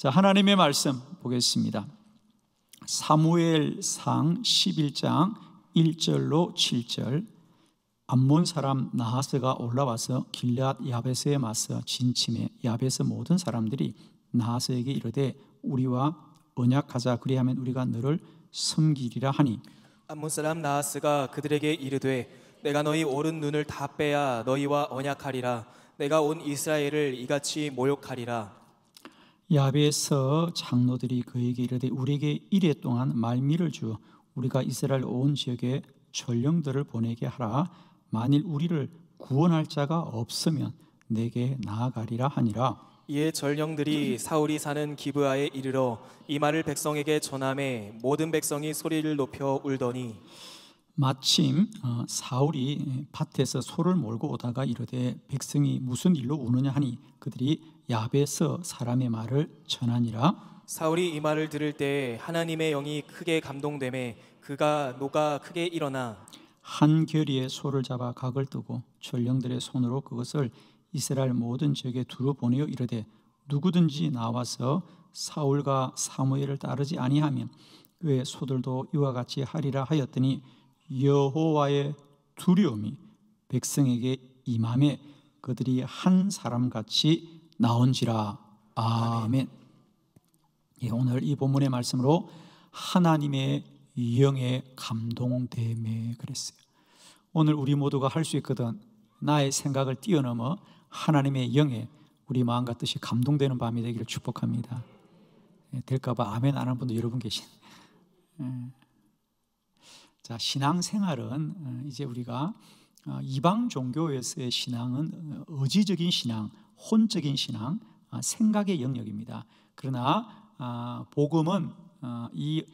자, 하나님의 말씀 보겠습니다. 사무엘상 11장 1절로 7절. 암몬 사람 나하스가 올라와서 길앗 야베스에 맞서 진침해 야베스 모든 사람들이 나하스에게 이르되 우리와 언약하자. 그리하면 우리가 너를 섬기리라 하니, 암몬 사람 나하스가 그들에게 이르되 내가 너희 오른 눈을 다 빼야 너희와 언약하리라. 내가 온 이스라엘을 이같이 모욕하리라. 야베스 장로들이 그에게 이르되 우리에게 이레 동안 말미를 주어 우리가 이스라엘 온 지역에 전령들을 보내게 하라. 만일 우리를 구원할 자가 없으면 내게 나아가리라 하니라. 이에 전령들이 사울이 사는 기브아에 이르러 이 말을 백성에게 전하매 모든 백성이 소리를 높여 울더니, 마침 사울이 밭에서 소를 몰고 오다가 이르되 백성이 무슨 일로 우느냐 하니 그들이 야베스 사람의 말을 전하니라. 사울이 이 말을 들을 때 하나님의 영이 크게 감동되매 그가 노가 크게 일어나 한 겨리에 소를 잡아 각을 뜨고 전령들의 손으로 그것을 이스라엘 모든 지역에 두루 보내어 이르되 누구든지 나와서 사울과 사무엘을 따르지 아니하면 그의 소들도 이와 같이 하리라 하였더니 여호와의 두려움이 백성에게 임함에 그들이 한 사람같이 나온지라. 아멘. 예, 오늘 이 본문의 말씀으로 하나님의 영에 감동됨에 그랬어요. 오늘 우리 모두가 할 수 있거든. 나의 생각을 뛰어넘어 하나님의 영에 우리 마음과 뜻이 감동되는 밤이 되기를 축복합니다. 될까봐 아멘 안 하는 분도 여러분 계신. 자, 신앙생활은 이제 우리가 이방 종교에서의 신앙은 의지적인 신앙, 혼적인 신앙, 생각의 영역입니다. 그러나 복음은 이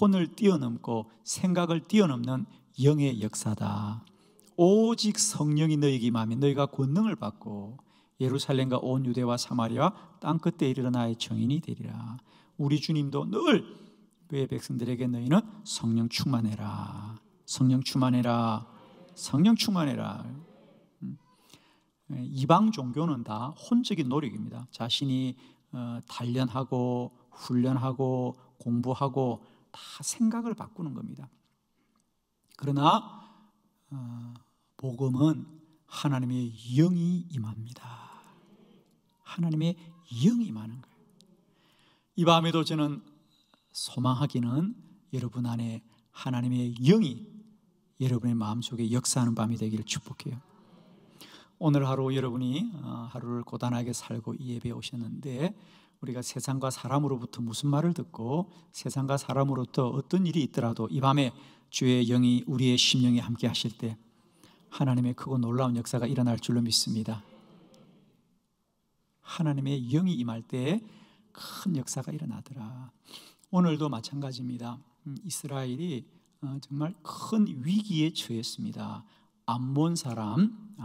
혼을 뛰어넘고 생각을 뛰어넘는 영의 역사다. 오직 성령이 너희에게 임하면 너희가 권능을 받고 예루살렘과 온 유대와 사마리아 땅 끝에 이르러 나의 증인이 되리라. 우리 주님도 늘 그의 백성들에게 너희는 성령 충만해라, 성령 충만해라, 성령 충만해라. 이방 종교는 다 혼적인 노력입니다. 자신이 단련하고 훈련하고 공부하고 다 생각을 바꾸는 겁니다. 그러나 복음은 하나님의 영이 임합니다. 하나님의 영이 임하는 거예요. 이 밤에도 저는 소망하기는 여러분 안에 하나님의 영이 여러분의 마음속에 역사하는 밤이 되기를 축복해요. 오늘 하루 여러분이 하루를 고단하게 살고 이 예배에 오셨는데 우리가 세상과 사람으로부터 무슨 말을 듣고 세상과 사람으로부터 어떤 일이 있더라도 이 밤에 주의 영이 우리의 심령에 함께 하실 때 하나님의 크고 놀라운 역사가 일어날 줄로 믿습니다. 하나님의 영이 임할 때 큰 역사가 일어나더라. 오늘도 마찬가지입니다. 이스라엘이 정말 큰 위기에 처했습니다. 암몬 사람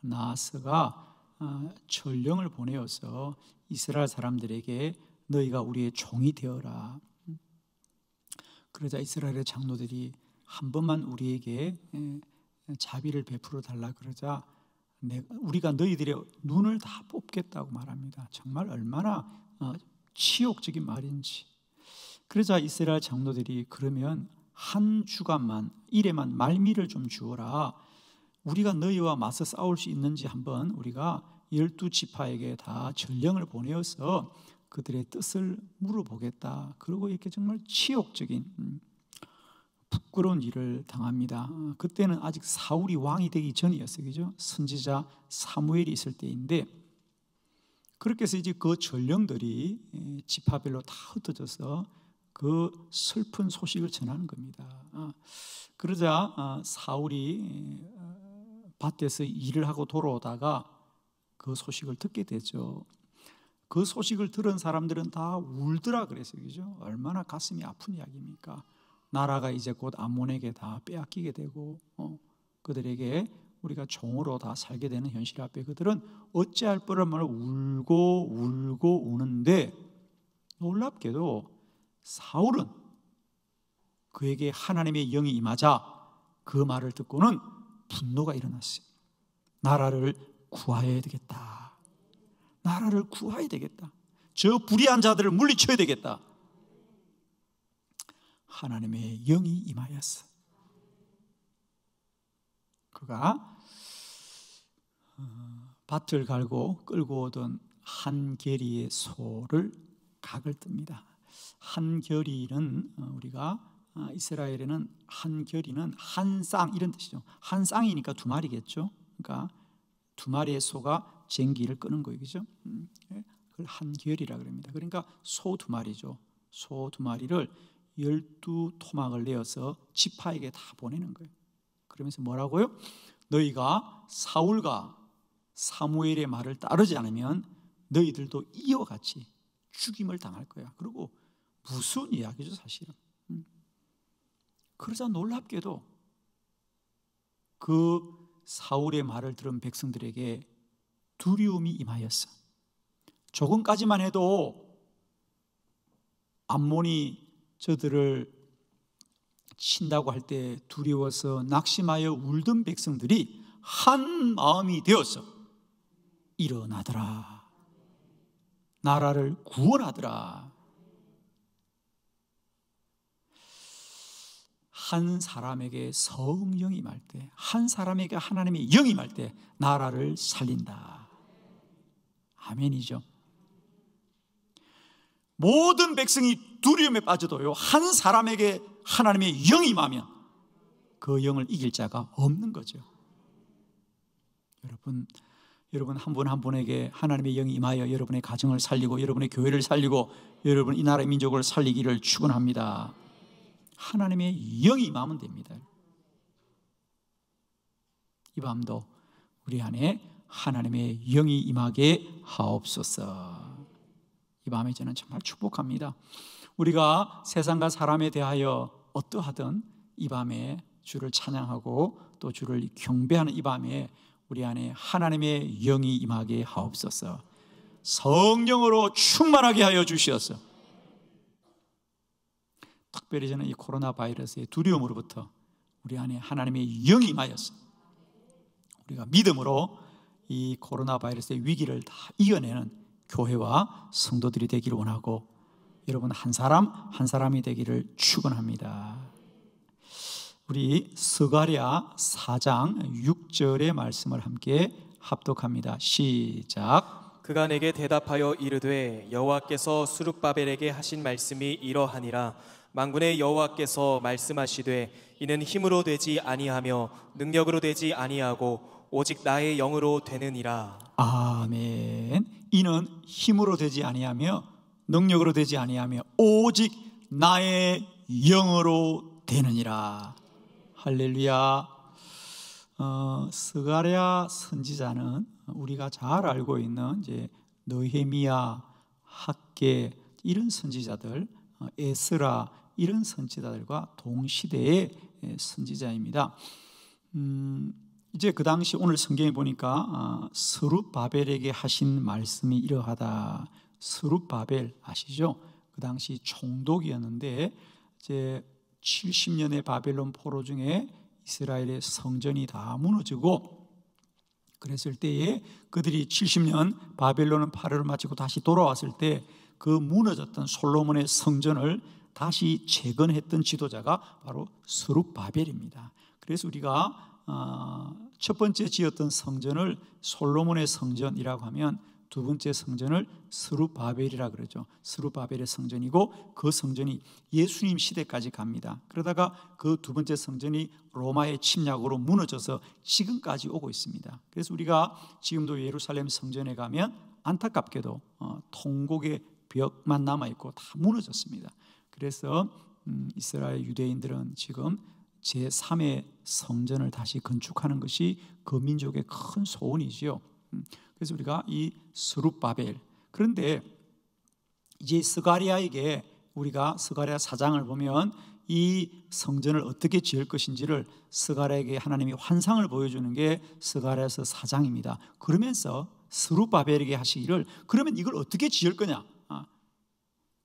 나하스가 전령을 보내어서 이스라엘 사람들에게 너희가 우리의 종이 되어라. 그러자 이스라엘의 장로들이 한 번만 우리에게 자비를 베풀어 달라 그러자 우리가 너희들의 눈을 다 뽑겠다고 말합니다. 정말 얼마나 치욕적인 말인지. 그러자 이스라엘 장로들이 그러면 한 주간만 일에만 말미를 좀 주어라. 우리가 너희와 맞서 싸울 수 있는지 한번 우리가 12지파에게 다 전령을 보내어서 그들의 뜻을 물어보겠다. 그리고 이렇게 정말 치욕적인 부끄러운 일을 당합니다. 그때는 아직 사울이 왕이 되기 전이었어요. 그죠? 선지자 사무엘이 있을 때인데 그렇게 해서 이제 그 전령들이 지파별로 다 흩어져서 그 슬픈 소식을 전하는 겁니다. 그러자 사울이 밭에서 일을 하고 돌아오다가 그 소식을 듣게 되죠. 그 소식을 들은 사람들은 다 울더라 그랬어요. 그죠? 얼마나 가슴이 아픈 이야기입니까? 나라가 이제 곧 암몬에게 다 빼앗기게 되고 그들에게 우리가 종으로 다 살게 되는 현실 앞에 그들은 어찌할 뻔한 말을 울고 우는데 놀랍게도 사울은 그에게 하나님의 영이 임하자 그 말을 듣고는 분노가 일어났어요. 나라를 구하여야 되겠다. 나라를 구하여야 되겠다. 저 불의한 자들을 물리쳐야 되겠다. 하나님의 영이 임하였어. 그가 밭을 갈고 끌고 오던 한 계리의 소를 각을 뜹니다. 한 결이는 우리가 이스라엘에는 한 결이는 한 쌍 이런 뜻이죠. 한 쌍이니까 두 마리겠죠. 그러니까 두 마리의 소가 쟁기를 끄는 거예요, 그죠? 그걸 한 결이라 그럽니다. 그러니까 소 두 마리죠. 소 두 마리를 12토막을 내어서 지파에게 다 보내는 거예요. 그러면서 뭐라고요? 너희가 사울과 사무엘의 말을 따르지 않으면 너희들도 이와 같이 죽임을 당할 거야. 그리고 무슨 이야기죠, 사실은. 그러자 놀랍게도 그 사울의 말을 들은 백성들에게 두려움이 임하였어. 조금까지만 해도 암몬이 저들을 친다고 할 때 두려워서 낙심하여 울던 백성들이 한 마음이 되어서 일어나더라. 나라를 구원하더라. 한 사람에게 성령이 임할 때, 한 사람에게 하나님의 영이 임할 때 나라를 살린다. 아멘이죠. 모든 백성이 두려움에 빠져도요, 한 사람에게 하나님의 영이 임하면 그 영을 이길 자가 없는 거죠. 여러분 한 분 한 분에게 하나님의 영이 임하여 여러분의 가정을 살리고 여러분의 교회를 살리고 여러분 이 나라의 민족을 살리기를 축원합니다. 하나님의 영이 임하면 됩니다. 이 밤도 우리 안에 하나님의 영이 임하게 하옵소서. 이 밤에 저는 정말 축복합니다. 우리가 세상과 사람에 대하여 어떠하든 이 밤에 주를 찬양하고 또 주를 경배하는 이 밤에 우리 안에 하나님의 영이 임하게 하옵소서. 성령으로 충만하게 하여 주시옵소서. 특별히 저는 이 코로나 바이러스의 두려움으로부터 우리 안에 하나님의 영이 임하여서 우리가 믿음으로 이 코로나 바이러스의 위기를 다 이겨내는 교회와 성도들이 되기를 원하고 여러분 한 사람 한 사람이 되기를 축원합니다. 우리 스가랴 4장 6절의 말씀을 함께 합독합니다. 시작. 그가 내게 대답하여 이르되 여호와께서 스룹바벨에게 하신 말씀이 이러하니라. 만군의 여호와께서 말씀하시되 이는 힘으로 되지 아니하며 능력으로 되지 아니하고 오직 나의 영으로 되느니라. 아멘. 이는 힘으로 되지 아니하며 능력으로 되지 아니하며 오직 나의 영으로 되느니라. 할렐루야. 스가랴 선지자는 우리가 잘 알고 있는 이제 느헤미야, 학개 이런 선지자들, 에스라 이런 선지자들과 동시대의 선지자입니다. 이제 그 당시 오늘 성경에 보니까 스룹바벨에게 하신 말씀이 이러하다. 스룹바벨 아시죠? 그 당시 총독이었는데 이제 70년의 바벨론 포로 중에 이스라엘의 성전이 다 무너지고 그랬을 때에 그들이 70년 바벨론 파멸을 마치고 다시 돌아왔을 때 그 무너졌던 솔로몬의 성전을 다시 재건했던 지도자가 바로 스룹바벨입니다. 그래서 우리가 첫 번째 지었던 성전을 솔로몬의 성전이라고 하면 두 번째 성전을 스룹바벨이라 그러죠. 스룹바벨의 성전이고 그 성전이 예수님 시대까지 갑니다. 그러다가 그 두 번째 성전이 로마의 침략으로 무너져서 지금까지 오고 있습니다. 그래서 우리가 지금도 예루살렘 성전에 가면 안타깝게도 통곡의 벽만 남아있고 다 무너졌습니다. 그래서 이스라엘 유대인들은 지금 제3의 성전을 다시 건축하는 것이 그 민족의 큰 소원이지요. 그래서 우리가 이 스룹바벨, 그런데 이제 스가랴에게 우리가 스가랴 4장을 보면 이 성전을 어떻게 지을 것인지를 스가랴에게 하나님이 환상을 보여주는 게 스가랴서 4장입니다. 그러면서 스룹바벨에게 하시기를 그러면 이걸 어떻게 지을 거냐?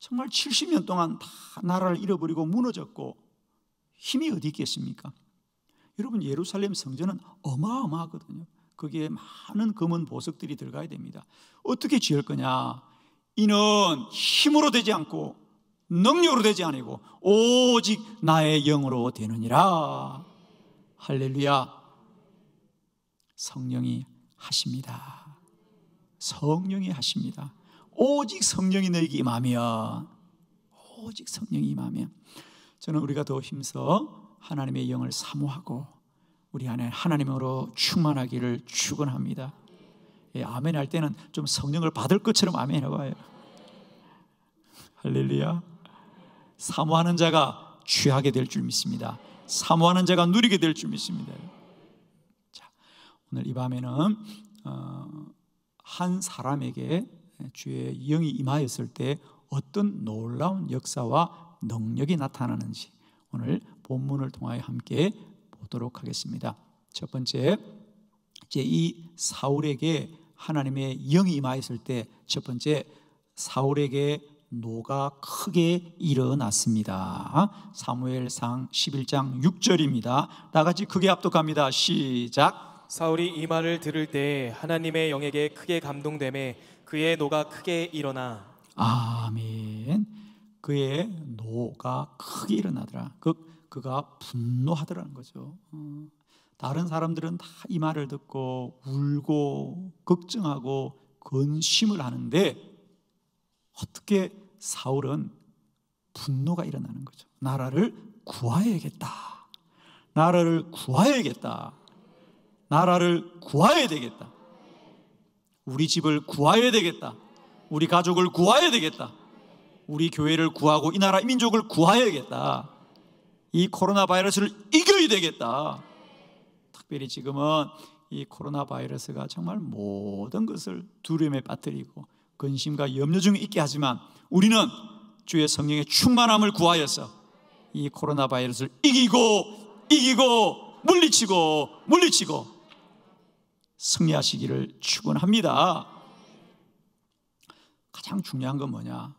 정말 70년 동안 다 나라를 잃어버리고 무너졌고 힘이 어디 있겠습니까? 여러분 예루살렘 성전은 어마어마하거든요. 거기에 많은 금은 보석들이 들어가야 됩니다. 어떻게 지을 거냐? 이는 힘으로 되지 않고 능력으로 되지 아니고 오직 나의 영으로 되느니라. 할렐루야. 성령이 하십니다. 성령이 하십니다. 오직 성령이 너에게 임하면, 오직 성령이 임하면, 저는 우리가 더 힘써 하나님의 영을 사모하고 우리 안에 하나님으로 충만하기를 축원합니다. 예, 아멘 할 때는 좀 성령을 받을 것처럼 아멘 해봐요. 할렐루야. 사모하는 자가 취하게 될 줄 믿습니다. 사모하는 자가 누리게 될 줄 믿습니다. 자, 오늘 이 밤에는 한 사람에게 주의 영이 임하였을 때 어떤 놀라운 역사와 능력이 나타나는지 오늘 본문을 통하여 함께 보도록 하겠습니다. 첫 번째, 이제 이 사울에게 하나님의 영이 임하였을 때 첫 번째, 사울에게 노가 크게 일어났습니다. 사무엘상 11장 6절입니다. 다 같이 크게 합독합니다. 시작. 사울이 이 말을 들을 때 하나님의 영에게 크게 감동되매 그의 노가 크게 일어나. 아멘. 그의 노가 크게 일어나더라. 그가 분노하더라는 거죠. 다른 사람들은 다 이 말을 듣고 울고 걱정하고 근심을 하는데 어떻게 사울은 분노가 일어나는 거죠. 나라를 구하여야겠다. 나라를 구하여야겠다. 나라를 구해야 되겠다. 우리 집을 구해야 되겠다. 우리 가족을 구해야 되겠다. 우리 교회를 구하고 이 나라 이 민족을 구해야겠다. 이 코로나 바이러스를 이겨야 되겠다. 특별히 지금은 이 코로나 바이러스가 정말 모든 것을 두려움에 빠뜨리고 근심과 염려 중에 있게 하지만 우리는 주의 성령의 충만함을 구하여서 이 코로나 바이러스를 이기고 물리치고 승리하시기를 축원합니다. 가장 중요한 건 뭐냐?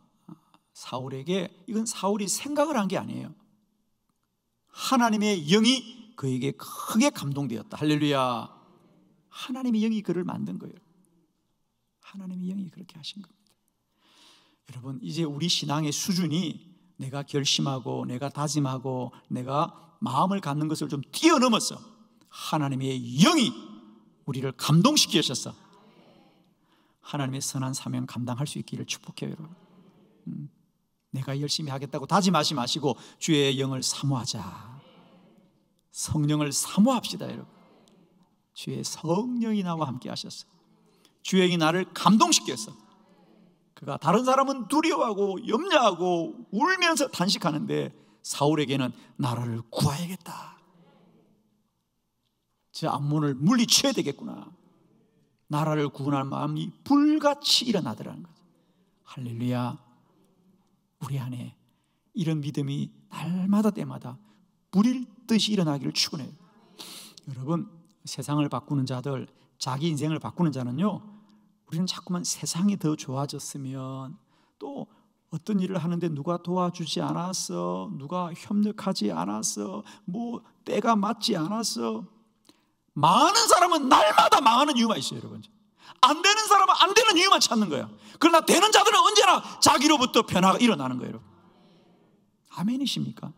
사울에게, 이건 사울이 생각을 한 게 아니에요. 하나님의 영이 그에게 크게 감동되었다. 할렐루야. 하나님의 영이 그를 만든 거예요. 하나님의 영이 그렇게 하신 겁니다. 여러분, 이제 우리 신앙의 수준이 내가 결심하고 내가 다짐하고 내가 마음을 갖는 것을 좀 뛰어넘었어. 하나님의 영이 우리를 감동시키셨어. 하나님의 선한 사명 감당할 수 있기를 축복해요, 여러분. 내가 열심히 하겠다고 다짐하지 마시고 주의 영을 사모하자. 성령을 사모합시다, 여러분. 주의 성령이 나와 함께 하셨어. 주의 영이 나를 감동시켰어. 그가 다른 사람은 두려워하고 염려하고 울면서 탄식하는데 사울에게는 나라를 구해야겠다. 저 암몬을 물리쳐야 되겠구나. 나라를 구원할 마음이 불같이 일어나더라는 거죠. 할렐루야. 우리 안에 이런 믿음이 날마다 때마다 불일 듯이 일어나기를 축원해요. 여러분, 세상을 바꾸는 자들, 자기 인생을 바꾸는 자는요, 우리는 자꾸만 세상이 더 좋아졌으면, 또 어떤 일을 하는데 누가 도와주지 않았어, 누가 협력하지 않았어, 뭐 때가 맞지 않았어. 많은 사람은 날마다 망하는 이유가 있어요, 여러분. 안 되는 사람은 안 되는 이유만 찾는 거야. 그러나 되는 자들은 언제나 자기로부터 변화가 일어나는 거예요, 여러분. 아멘이십니까?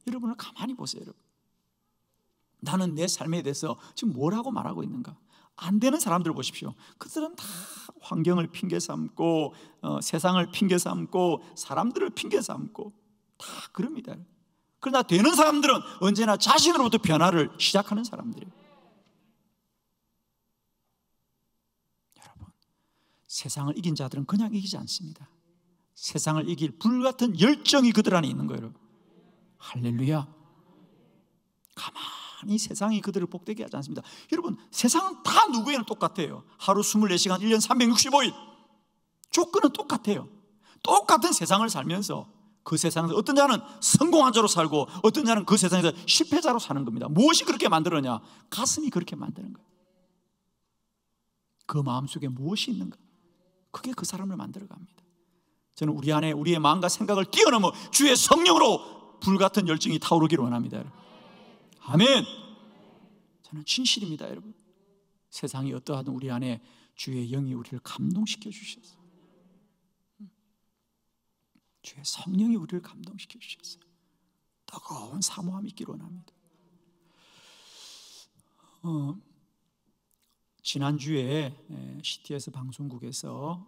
여러분을 가만히 보세요, 여러분. 나는 내 삶에 대해서 지금 뭐라고 말하고 있는가? 안 되는 사람들 보십시오. 그들은 다 환경을 핑계 삼고 세상을 핑계 삼고 사람들을 핑계 삼고 다 그럽니다. 그러나 되는 사람들은 언제나 자신으로부터 변화를 시작하는 사람들이에요. 여러분, 세상을 이긴 자들은 그냥 이기지 않습니다. 세상을 이길 불같은 열정이 그들 안에 있는 거예요, 여러분. 할렐루야. 가만히 세상이 그들을 복되게 하지 않습니다. 여러분, 세상은 다 누구에는 똑같아요. 하루 24시간 1년 365일 조건은 똑같아요. 똑같은 세상을 살면서 그 세상에서 어떤 자는 성공한 자로 살고 어떤 자는 그 세상에서 실패자로 사는 겁니다. 무엇이 그렇게 만들었냐? 가슴이 그렇게 만드는 거예요. 그 마음속에 무엇이 있는가? 그게 그 사람을 만들어갑니다. 저는 우리 안에 우리의 마음과 생각을 뛰어넘어 주의 성령으로 불같은 열정이 타오르기를 원합니다. 아멘. 저는 진실입니다, 여러분. 세상이 어떠하든 우리 안에 주의 영이 우리를 감동시켜 주셨어요. 주의 성령이 우리를 감동시켜 주셨어요. 뜨거운 사모함이 있기로 원합니다. 지난주에 CTS 방송국에서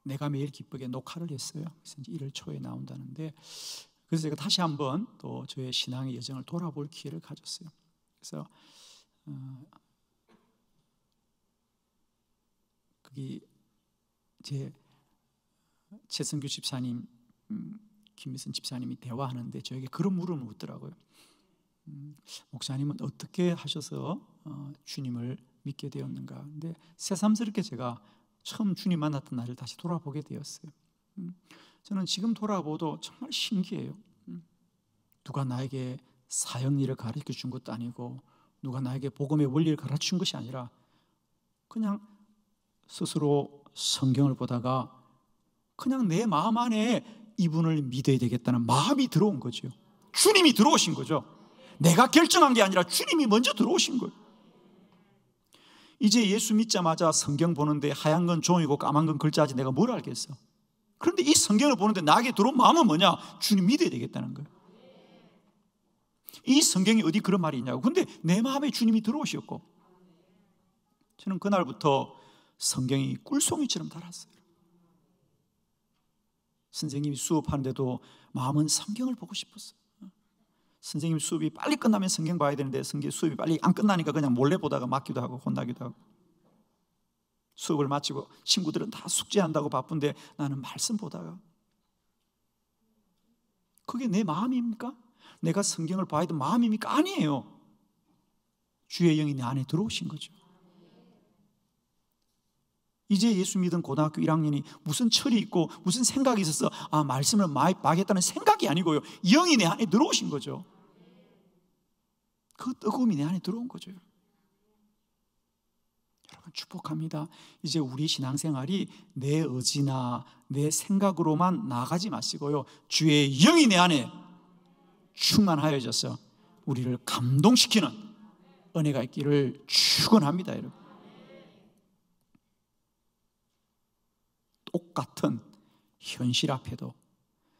내가 매일 기쁘게 녹화를 했어요. 그래서 이제 1월 초에 나온다는데, 그래서 제가 다시 한번 또 저의 신앙의 여정을 돌아볼 기회를 가졌어요. 그래서 거기 제 최성규 집사님, 김미선 집사님이 대화하는데 저에게 그런 물음을 묻더라고요. 목사님은 어떻게 하셔서 주님을 믿게 되었는가? 근데 새삼스럽게 제가 처음 주님 만났던 날을 다시 돌아보게 되었어요. 저는 지금 돌아보도 정말 신기해요. 누가 나에게 사형리를 가르쳐 준 것도 아니고, 누가 나에게 복음의 원리를 가르친 것이 아니라 그냥 스스로 성경을 보다가 그냥 내 마음 안에 이분을 믿어야 되겠다는 마음이 들어온 거죠. 주님이 들어오신 거죠. 내가 결정한 게 아니라 주님이 먼저 들어오신 거예요. 이제 예수 믿자마자 성경 보는데 하얀 건 종이고 까만 건 글자지 내가 뭘 알겠어. 그런데 이 성경을 보는데 나에게 들어온 마음은 뭐냐? 주님 믿어야 되겠다는 거예요. 이 성경이 어디 그런 말이 있냐고. 근데 내 마음에 주님이 들어오셨고, 저는 그날부터 성경이 꿀송이처럼 달았어요. 선생님이 수업하는데도 마음은 성경을 보고 싶었어요. 선생님 수업이 빨리 끝나면 성경 봐야 되는데 성경 수업이 빨리 안 끝나니까 그냥 몰래 보다가 맞기도 하고 혼나기도 하고, 수업을 마치고 친구들은 다 숙제한다고 바쁜데 나는 말씀 보다가, 그게 내 마음입니까? 내가 성경을 봐야 되는 마음입니까? 아니에요. 주의 영이 내 안에 들어오신 거죠. 이제 예수 믿은 고등학교 1학년이 무슨 철이 있고 무슨 생각이 있어서 말씀을 많이 봐야겠다는 생각이 아니고요, 영이 내 안에 들어오신 거죠. 그 뜨거움이 내 안에 들어온 거죠. 여러분 축복합니다. 이제 우리 신앙생활이 내 의지나 내 생각으로만 나가지 마시고요, 주의 영이 내 안에 충만하여져서 우리를 감동시키는 은혜가 있기를 축원합니다. 여러분, 똑같은 현실 앞에도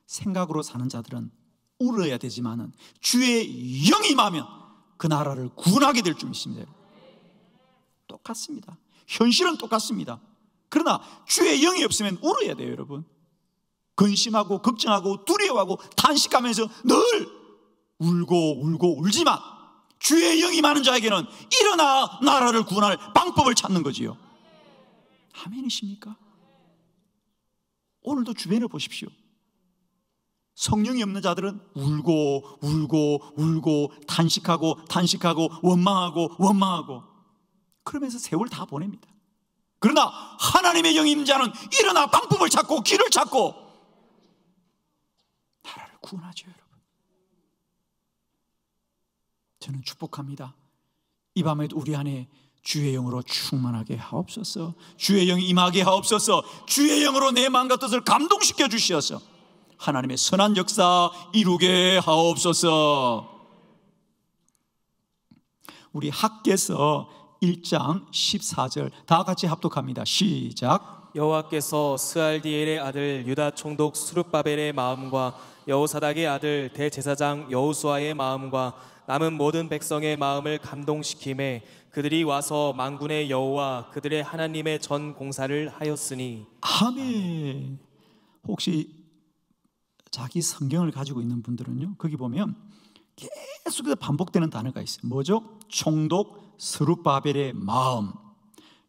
생각으로 사는 자들은 울어야 되지만은 주의 영이 임하면 그 나라를 구원하게 될 줄 믿습니다. 똑같습니다. 현실은 똑같습니다. 그러나 주의 영이 없으면 울어야 돼요. 여러분, 근심하고 걱정하고 두려워하고 단식하면서 늘 울고 울지만 주의 영이 많은 자에게는 일어나 나라를 구원할 방법을 찾는 거지요. 아멘이십니까? 오늘도 주변을 보십시오. 성령이 없는 자들은 울고 단식하고 원망하고 그러면서 세월 다 보냅니다. 그러나 하나님의 영이 있는 자는 일어나 방법을 찾고 길을 찾고 나라를 구원하죠. 여러분, 저는 축복합니다. 이 밤에도 우리 안에 주의 영으로 충만하게 하옵소서. 주의 영이 임하게 하옵소서. 주의 영으로 내 마음과 뜻을 감동시켜 주시어서 하나님의 선한 역사 이루게 하옵소서. 우리 학개서 1장 14절 다 같이 합독합니다. 시작. 여호와께서 스알디엘의 아들 유다 총독 스룹바벨의 마음과 여호사닥의 아들 대제사장 여호수아의 마음과 남은 모든 백성의 마음을 감동시키매 그들이 와서 만군의 여호와 그들의 하나님의 전 공사를 하였으니. 아멘. 혹시 자기 성경을 가지고 있는 분들은요, 거기 보면 계속해서 반복되는 단어가 있어요. 뭐죠? 총독 스룹바벨의 마음,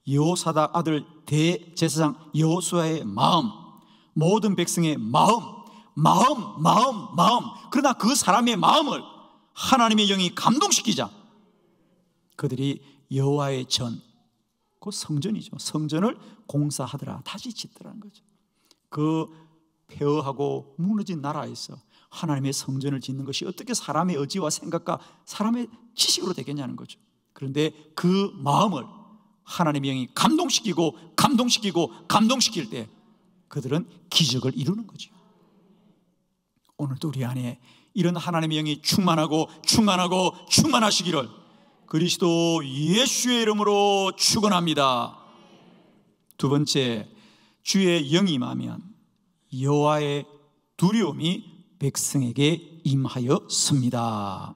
여호사닥 아들 대제사장 여호수아의 마음, 모든 백성의 마음. 그러나 그 사람의 마음을 하나님의 영이 감동시키자 그들이 여호와의 전, 그 성전이죠, 성전을 공사하더라, 다시 짓더라는 거죠. 그 폐허하고 무너진 나라에서 하나님의 성전을 짓는 것이 어떻게 사람의 의지와 생각과 사람의 지식으로 되겠냐는 거죠. 그런데 그 마음을 하나님의 영이 감동시킬 때 그들은 기적을 이루는 거죠. 오늘도 우리 안에 이런 하나님의 영이 충만하시기를 그리스도 예수의 이름으로 축원합니다. 두 번째, 주의 영이 임하면 여호와의 두려움이 백성에게 임하였습니다.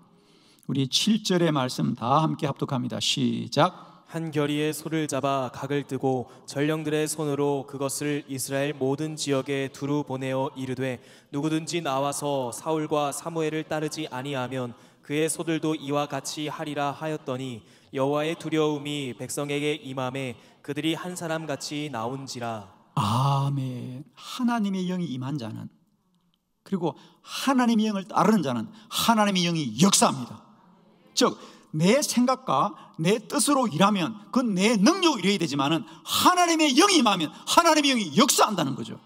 우리 7절의 말씀 다 함께 합독합니다. 시작. 한 결의의 소를 잡아 각을 뜨고 전령들의 손으로 그것을 이스라엘 모든 지역에 두루 보내어 이르되 누구든지 나와서 사울과 사무엘을 따르지 아니하면 그의 소들도 이와 같이 하리라 하였더니 여호와의 두려움이 백성에게 임함에 그들이 한 사람같이 나온지라. 아멘. 하나님의 영이 임한 자는, 그리고 하나님의 영을 따르는 자는 하나님의 영이 역사합니다. 즉 내 생각과 내 뜻으로 일하면 그건 내 능력으로 일해야 되지만은 하나님의 영이 임하면 하나님의 영이 역사한다는 거죠.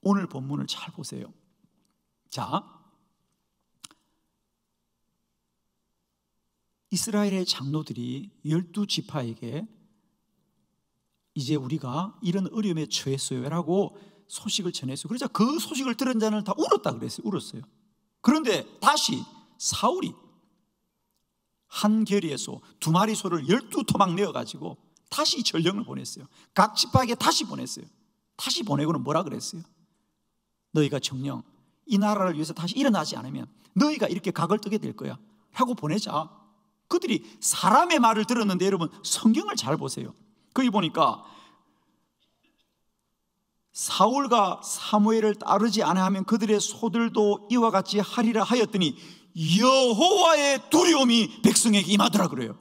오늘 본문을 잘 보세요. 자, 이스라엘의 장로들이 12지파에게 이제 우리가 이런 어려움에 처했어요라고 소식을 전했어요. 그러자 그 소식을 들은 자는 다 울었다 그랬어요. 울었어요. 그런데 다시 사울이 한 결의에서 2마리 소를 12토막 내어가지고 다시 전령을 보냈어요. 각 지파에게 다시 보냈어요. 다시 보내고는 뭐라 그랬어요? 너희가 정녕 이 나라를 위해서 다시 일어나지 않으면 너희가 이렇게 각을 뜨게 될 거야 라고 보내자 그들이 사람의 말을 들었는데, 여러분 성경을 잘 보세요. 거기 보니까 사울과 사무엘을 따르지 않으면 그들의 소들도 이와 같이 하리라 하였더니 여호와의 두려움이 백성에게 임하더라 그래요.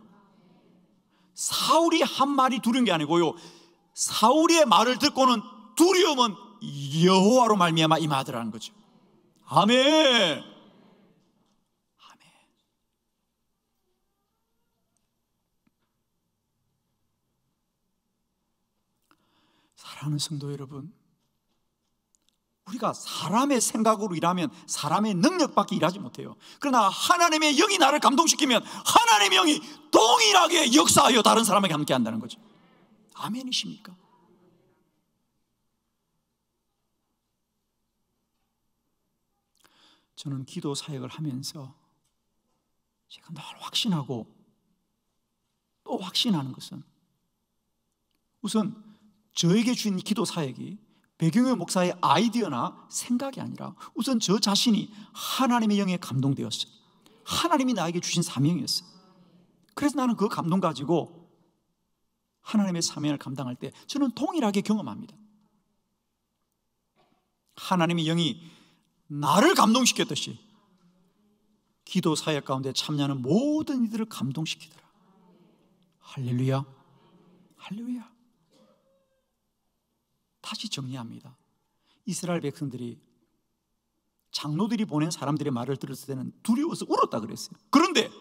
사울이 한 말이 두려운 게 아니고요, 사울의 말을 듣고는 두려움은 여호와로 말미암아 임하더라는 거죠. 아멘. 아멘. 사랑하는 성도 여러분, 우리가 사람의 생각으로 일하면 사람의 능력밖에 일하지 못해요. 그러나 하나님의 영이 나를 감동시키면 하나님의 영이 동일하게 역사하여 다른 사람에게 함께 한다는 거죠. 아멘이십니까? 저는 기도 사역을 하면서 제가 늘 확신하고 또 확신하는 것은, 우선 저에게 주신 기도 사역이 배경의 목사의 아이디어나 생각이 아니라 우선 저 자신이 하나님의 영에 감동되었어요. 하나님이 나에게 주신 사명이었어요. 그래서 나는 그 감동 가지고 하나님의 사명을 감당할 때 저는 동일하게 경험합니다. 하나님의 영이 나를 감동시켰듯이 기도 사역 가운데 참여하는 모든 이들을 감동시키더라. 할렐루야, 할렐루야. 다시 정리합니다. 이스라엘 백성들이 장로들이 보낸 사람들의 말을 들었을 때는 두려워서 울었다 그랬어요. 그런데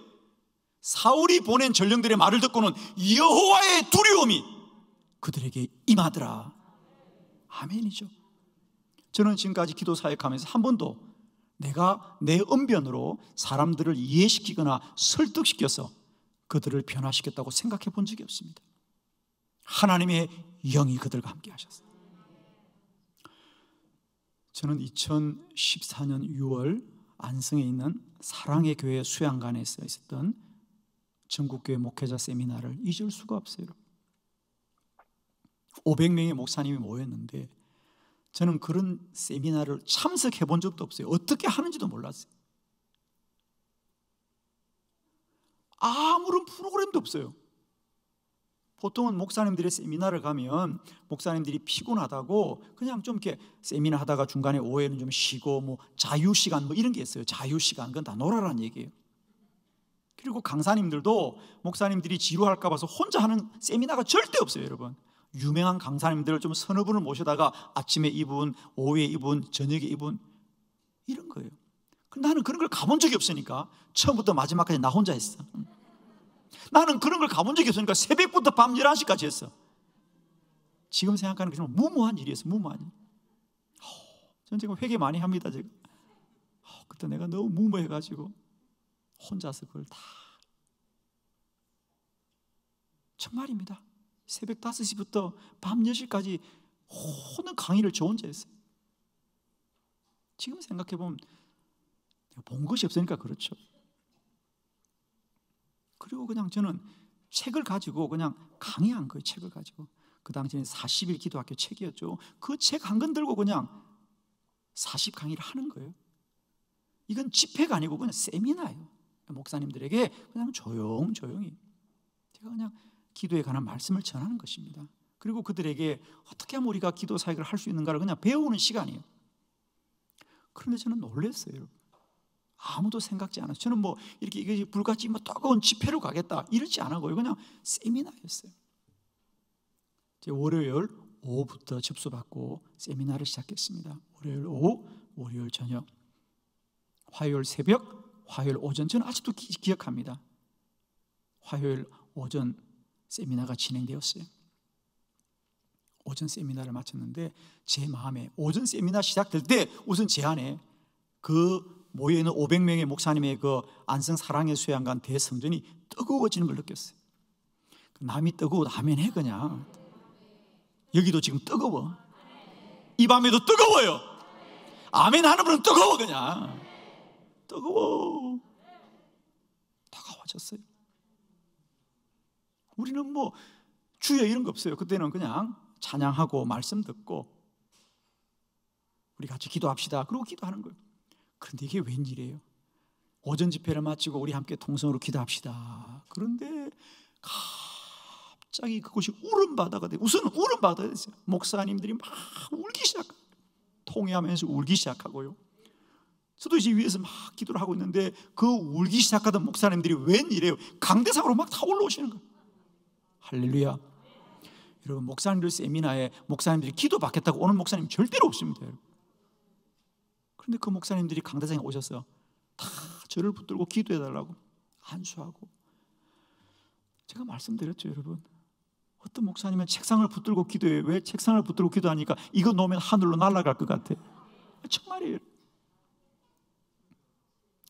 사울이 보낸 전령들의 말을 듣고는 여호와의 두려움이 그들에게 임하더라. 아멘이죠. 저는 지금까지 기도 사역하면서 한 번도 내가 내 언변으로 사람들을 이해시키거나 설득시켜서 그들을 변화시켰다고 생각해 본 적이 없습니다. 하나님의 영이 그들과 함께 하셨어요. 저는 2014년 6월 안성에 있는 사랑의 교회 수양관에서 있었던 전국교회 목회자 세미나를 잊을 수가 없어요. 500명의 목사님이 모였는데 저는 그런 세미나를 참석해 본 적도 없어요. 어떻게 하는지도 몰랐어요. 아무런 프로그램도 없어요. 보통은 목사님들의 세미나를 가면 목사님들이 피곤하다고 그냥 좀 이렇게 세미나 하다가 중간에 오후에는 좀 쉬고 뭐 자유시간 뭐 이런 게 있어요. 자유시간, 그건 다 놀아라는 얘기예요. 그리고 강사님들도 목사님들이 지루할까 봐서 혼자 하는 세미나가 절대 없어요. 여러분, 유명한 강사님들을 좀 서너 분을 모셔다가 아침에 이분, 오후에 이분, 저녁에 이분, 이런 거예요. 근데 나는 그런 걸 가본 적이 없으니까 처음부터 마지막까지 나 혼자 했어. 나는 그런 걸 가본 적이 없으니까 새벽부터 밤 11시까지 했어. 지금 생각하는 게 정말 무모한 일이었어. 무모한 일. 저는 지금 회개 많이 합니다. 제가 그때 내가 너무 무모해가지고 혼자서 그걸 다, 정말입니다. 새벽 5시부터 밤 10시까지 모든 강의를 저 혼자 했어요. 지금 생각해보면 내가 본 것이 없으니까 그렇죠. 그리고 그냥 저는 책을 가지고 그냥 강의한 거예요. 책을 가지고 그 당시에는 40일 기도학교 책이었죠. 그 책 한 권 들고 그냥 40 강의를 하는 거예요. 이건 집회가 아니고 그냥 세미나예요. 목사님들에게 그냥 조용히 제가 그냥 기도에 관한 말씀을 전하는 것입니다. 그리고 그들에게 어떻게 하면 우리가 기도 사역을 할 수 있는가를 그냥 배우는 시간이에요. 그런데 저는 놀랐어요, 여러분. 아무도 생각지 않았어요. 저는 뭐 이렇게 이게 불같이 뭐 뜨거운 집회로 가겠다 이러지 않았고요. 그냥 세미나였어요. 이제 월요일 오후부터 접수받고 세미나를 시작했습니다. 월요일 오후, 월요일 저녁, 화요일 새벽, 화요일 오전. 저는 아직도 기억합니다. 화요일 오전 세미나가 진행되었어요. 오전 세미나를 마쳤는데 제 마음에 오전 세미나 시작될 때 우선 제 안에 그 모여있는 500명의 목사님의 그 안성 사랑의 수양관 대성전이 뜨거워지는 걸 느꼈어요. 남이 뜨거워 아멘 해 그냥. 여기도 지금 뜨거워. 이 밤에도 뜨거워요. 아멘 하는 분은 뜨거워 그냥. 뜨거워. 다가와졌어요. 우리는 뭐 주여 이런 거 없어요. 그때는 그냥 찬양하고 말씀 듣고 우리 같이 기도합시다. 그러고 기도하는 거예요. 그런데 이게 웬일이에요? 오전 집회를 마치고 우리 함께 통성으로 기도합시다. 그런데 갑자기 그곳이 울음바다가 돼요. 우선 울음바다가 됐어요. 목사님들이 막 울기 시작하고 통회하면서 울기 시작하고요. 저도 이제 위에서 막 기도를 하고 있는데 그 울기 시작하던 목사님들이 웬일이에요? 강대상으로 막 다 올라오시는 거예요. 할렐루야. 여러분, 목사님들 세미나에 목사님들이 기도 받겠다고 오는 목사님 절대로 없습니다. 여러분. 그런데 그 목사님들이 강대상에 오셔서 다 저를 붙들고 기도해달라고 안수하고. 제가 말씀드렸죠, 여러분. 어떤 목사님은 책상을 붙들고 기도해요. 왜 책상을 붙들고 기도하니까 이거 놓으면 하늘로 날아갈 것 같아. 정말이에요.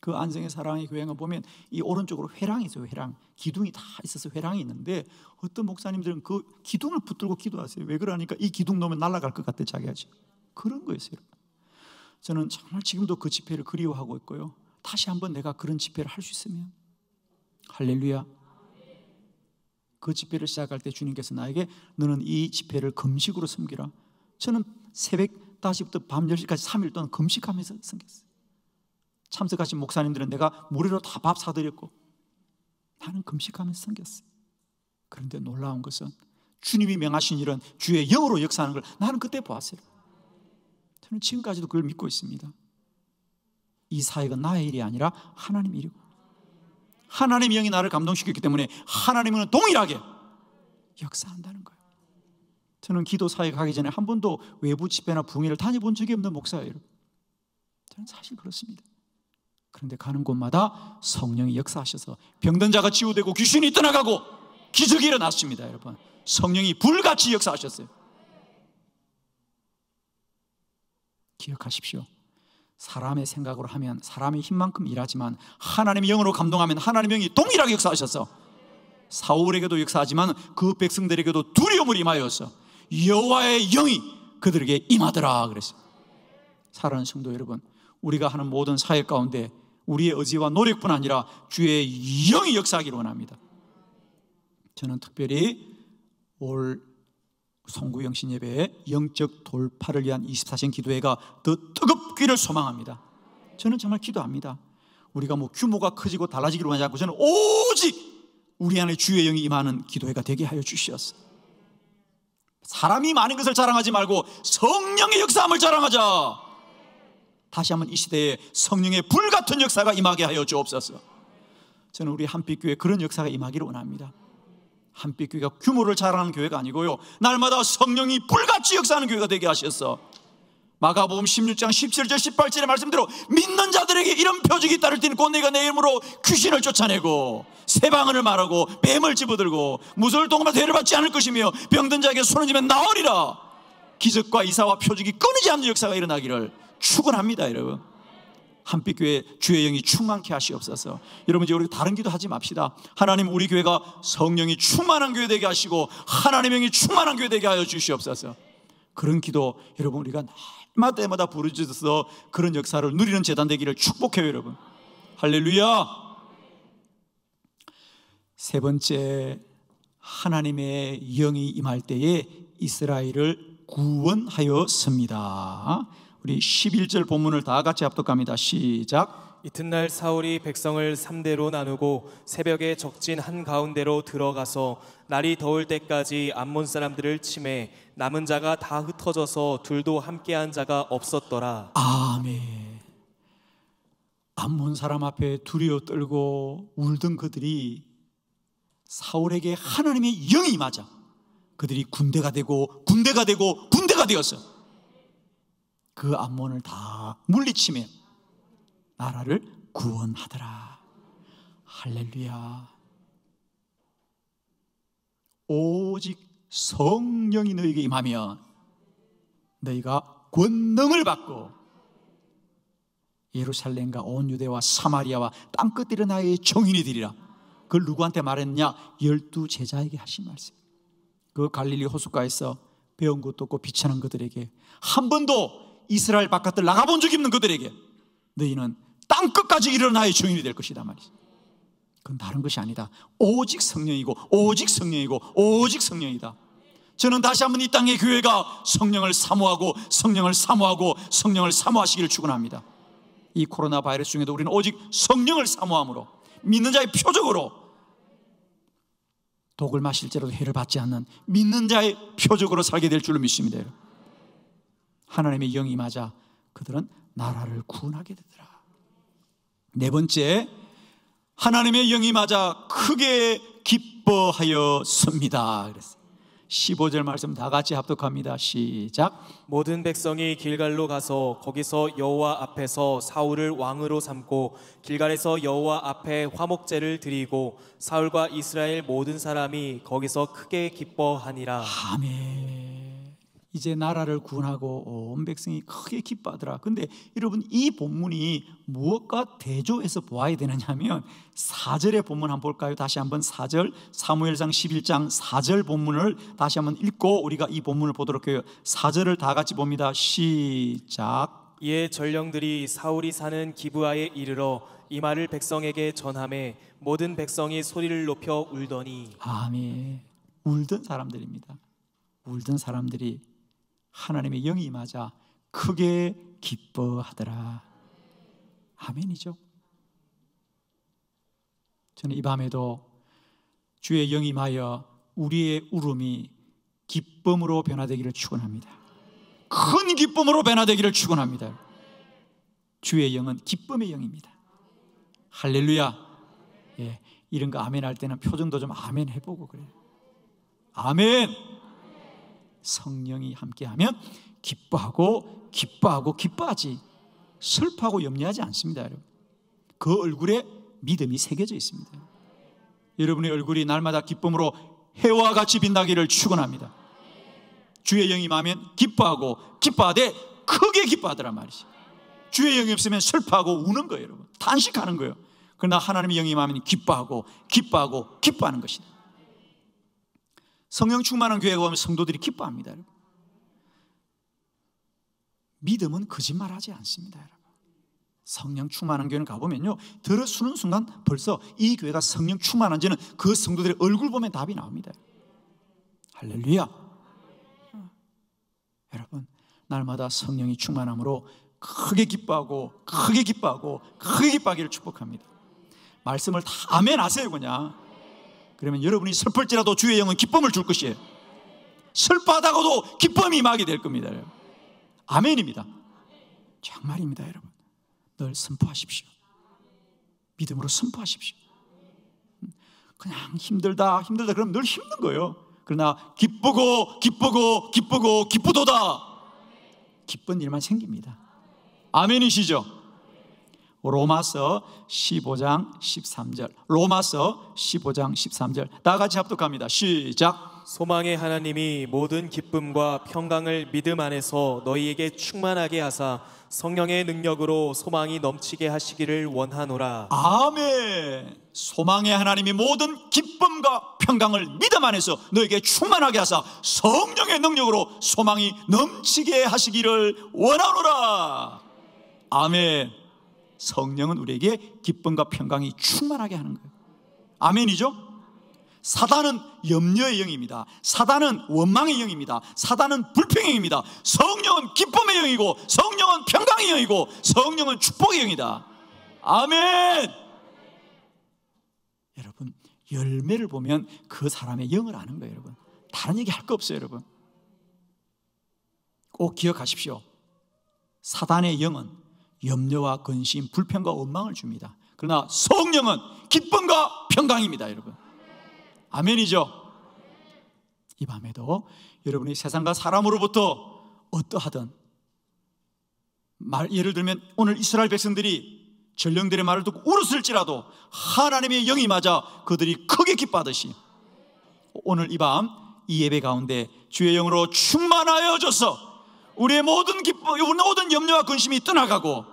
그 안성의 사랑의 교회가 보면 이 오른쪽으로 회랑이 있어요. 회랑. 기둥이 다 있어서 회랑이 있는데 어떤 목사님들은 그 기둥을 붙들고 기도하세요. 왜 그러니까 이 기둥 놓으면 날아갈 것 같아 자기가. 그런 거였어요. 저는 정말 지금도 그 집회를 그리워하고 있고요. 다시 한번 내가 그런 집회를 할 수 있으면 할렐루야. 그 집회를 시작할 때 주님께서 나에게 너는 이 집회를 금식으로 섬기라. 저는 새벽 5시부터 밤 10시까지 3일 동안 금식하면서 섬겼어요. 참석하신 목사님들은 내가 무료로 다 밥 사드렸고 나는 금식하면서 섬겼어요. 그런데 놀라운 것은 주님이 명하신 일은 주의 영으로 역사하는 걸 나는 그때 보았어요. 저는 지금까지도 그걸 믿고 있습니다. 이 사역은 나의 일이 아니라 하나님의 일이고 하나님의 영이 나를 감동시켰기 때문에 하나님은 동일하게 역사한다는 거예요. 저는 기도 사역하기 전에 한 번도 외부 집회나 부흥회를 다녀본 적이 없는 목사예요. 저는 사실 그렇습니다. 그런데 가는 곳마다 성령이 역사하셔서 병든 자가 치유되고 귀신이 떠나가고 기적이 일어났습니다. 여러분, 성령이 불같이 역사하셨어요. 기억하십시오. 사람의 생각으로 하면 사람의 힘만큼 일하지만 하나님의 영으로 감동하면 하나님의 영이 동일하게 역사하셔서 사울에게도 역사하지만 그 백성들에게도 두려움을 임하여서 여호와의 영이 그들에게 임하더라 그랬어요. 사랑하는 성도 여러분, 우리가 하는 모든 사역 가운데 우리의 의지와 노력뿐 아니라 주의 영이 역사하기를 원합니다. 저는 특별히 올 송구영신 예배에 영적 돌파를 위한 24시간 기도회가 더 뜨겁기를 소망합니다. 저는 정말 기도합니다. 우리가 뭐 규모가 커지고 달라지기를 원하지 않고 저는 오직 우리 안에 주의 영이 임하는 기도회가 되게 하여 주시옵소서. 사람이 많은 것을 자랑하지 말고 성령의 역사함을 자랑하자. 다시 한번 이 시대에 성령의 불같은 역사가 임하게 하여 주옵소서. 저는 우리 한빛교회 그런 역사가 임하기를 원합니다. 한빛교회가 규모를 자랑하는 교회가 아니고요, 날마다 성령이 불같이 역사하는 교회가 되게 하셔서 마가복음 16장 17절 18절의 말씀대로 믿는 자들에게 이런 표적이 따를 때는 곧 내가 내 이름으로 귀신을 쫓아내고 새방언을 말하고 뱀을 집어들고 무서울 동안만 대를 받지 않을 것이며 병든 자에게 손을 쥐면 나으리라. 기적과 이사와 표적이 끊이지 않는 역사가 일어나기를 축원합니다. 여러분, 한빛교회 주의 영이 충만케 하시옵소서. 여러분, 이제 우리 다른 기도 하지 맙시다. 하나님, 우리 교회가 성령이 충만한 교회 되게 하시고 하나님의 영이 충만한 교회 되게 하여 주시옵소서. 그런 기도 여러분 우리가 날마다 부르짖어서 그런 역사를 누리는 재단 되기를 축복해요. 여러분, 할렐루야. 세 번째, 하나님의 영이 임할 때에 이스라엘을 구원하였습니다. 우리 11절 본문을 다 같이 합독합니다. 시작. 이튿날 사울이 백성을 3대로 나누고 새벽에 적진 한가운데로 들어가서 날이 더울 때까지 암몬 사람들을 치매 남은 자가 다 흩어져서 둘도 함께한 자가 없었더라. 아멘. 암몬 사람 앞에 두려워 떨고 울던 그들이 사울에게 하나님의 영이 임하자 그들이 군대가 되고 군대가 되고 군대가 되었어. 그 암몬을 다 물리치며 나라를 구원하더라. 할렐루야. 오직 성령이 너에게 임하면 너희가 권능을 받고 예루살렘과 온 유대와 사마리아와 땅끝들이 나의 정인이 되리라. 그걸 누구한테 말했냐? 12 제자에게 하신 말씀. 그 갈릴리 호숫가에서 배운 것도 없고 비천한 그들에게, 한 번도 이스라엘 바깥을 나가본 적이 없는 그들에게 너희는 땅끝까지 이르러 나의 증인이 될 것이다 말이죠. 그건 다른 것이 아니다. 오직 성령이고 오직 성령이고 오직 성령이다. 저는 다시 한번 이 땅의 교회가 성령을 사모하고 성령을 사모하고 성령을 사모하시기를 축원합니다. 이 코로나 바이러스 중에도 우리는 오직 성령을 사모함으로 믿는 자의 표적으로, 독을 마실지라도 해를 받지 않는 믿는 자의 표적으로 살게 될 줄로 믿습니다. 하나님의 영이 임하자 그들은 나라를 구원하게 되더라. 네 번째, 하나님의 영이 임하자 크게 기뻐하였습니다. 그랬어요. 15절 말씀 다 같이 합독합니다. 시작. 모든 백성이 길갈로 가서 거기서 여호와 앞에서 사울을 왕으로 삼고 길갈에서 여호와 앞에 화목제를 드리고 사울과 이스라엘 모든 사람이 거기서 크게 기뻐하니라. 아멘. 이제 나라를 구원하고 온 백성이 크게 기뻐하더라. 근데 여러분, 이 본문이 무엇과 대조해서 보아야 되느냐면 4절의 본문 한번 볼까요? 다시 한번 4절, 사무엘상 11장 4절 본문을 다시 한번 읽고 우리가 이 본문을 보도록 해요. 4절을 다 같이 봅니다. 시작. 이에 전령들이 사울이 사는 기브아에 이르러 이 말을 백성에게 전하매 모든 백성이 소리를 높여 울더니. 아멘. 울던 사람들입니다. 울던 사람들이 하나님의 영이 임하자 크게 기뻐하더라. 아멘이죠. 저는 이 밤에도 주의 영이 임하여 우리의 울음이 기쁨으로 변화되기를 축원합니다. 큰 기쁨으로 변화되기를 축원합니다. 주의 영은 기쁨의 영입니다. 할렐루야. 예, 이런 거 아멘 할 때는 표정도 좀 아멘 해보고 그래요. 아멘. 성령이 함께하면 기뻐하고 기뻐하고 기뻐하지 슬퍼하고 염려하지 않습니다. 여러분, 그 얼굴에 믿음이 새겨져 있습니다. 여러분의 얼굴이 날마다 기쁨으로 해와 같이 빛나기를 축원합니다. 주의 영이 임하면 기뻐하고 기뻐하되 크게 기뻐하더란 말이죠. 주의 영이 없으면 슬퍼하고 우는 거예요. 여러분, 탄식하는 거예요. 그러나 하나님의 영이 임하면 기뻐하고 기뻐하고 기뻐하는 것이다. 성령 충만한 교회가 오면 성도들이 기뻐합니다. 여러분. 믿음은 거짓말하지 않습니다. 여러분. 성령 충만한 교회는 가보면요, 들어서는 순간 벌써 이 교회가 성령 충만한지는 그 성도들의 얼굴 보면 답이 나옵니다. 할렐루야. 여러분, 날마다 성령이 충만함으로 크게 기뻐하고 크게 기뻐하고 크게 기뻐하기를 축복합니다. 말씀을 다 아멘 하세요. 그냥. 그러면 여러분이 슬플지라도 주의 영은 기쁨을 줄 것이에요. 슬퍼하다가도 기쁨이 임하게 될 겁니다. 여러분. 아멘입니다. 정말입니다. 여러분, 늘 선포하십시오. 믿음으로 선포하십시오. 그냥 힘들다 그러면 늘 힘든 거예요. 그러나 기쁘고 기쁘고 기쁘고 기쁘도다, 기쁜 일만 생깁니다. 아멘이시죠? 로마서 15장 13절, 로마서 15장 13절 다 같이 합독합니다. 시작. 소망의 하나님이 모든 기쁨과 평강을 믿음 안에서 너희에게 충만하게 하사 성령의 능력으로 소망이 넘치게 하시기를 원하노라. 아멘. 소망의 하나님이 모든 기쁨과 평강을 믿음 안에서 너에게 충만하게 하사 성령의 능력으로 소망이 넘치게 하시기를 원하노라. 아멘. 성령은 우리에게 기쁨과 평강이 충만하게 하는 거예요. 아멘이죠? 사단은 염려의 영입니다. 사단은 원망의 영입니다. 사단은 불평의 영입니다. 성령은 기쁨의 영이고, 성령은 평강의 영이고, 성령은 축복의 영이다. 아멘. 여러분, 열매를 보면 그 사람의 영을 아는 거예요. 여러분, 다른 얘기 할 거 없어요. 여러분, 꼭 기억하십시오. 사단의 영은 염려와 근심, 불평과 원망을 줍니다. 그러나 성령은 기쁨과 평강입니다. 여러분, 아멘이죠. 이 밤에도 여러분이 세상과 사람으로부터 어떠하든 예를 들면 오늘 이스라엘 백성들이 전령들의 말을 듣고 울었을지라도 하나님의 영이 맞아 그들이 크게 기뻐하듯이 오늘 이 밤 이 예배 가운데 주의 영으로 충만하여져서 우리의 모든 기쁨, 모든 염려와 근심이 떠나가고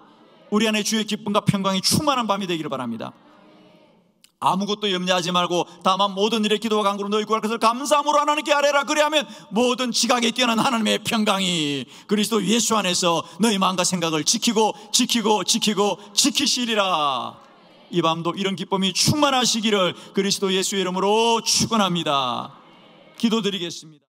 우리 안에 주의 기쁨과 평강이 충만한 밤이 되기를 바랍니다. 아무것도 염려하지 말고 다만 모든 일에 기도와 간구로 너희 구할 것을 감사함으로 하나님께 아뢰라. 그리하면 모든 지각에 뛰어난 하나님의 평강이 그리스도 예수 안에서 너희 마음과 생각을 지키시리라. 이 밤도 이런 기쁨이 충만하시기를 그리스도 예수의 이름으로 축원합니다. 기도드리겠습니다.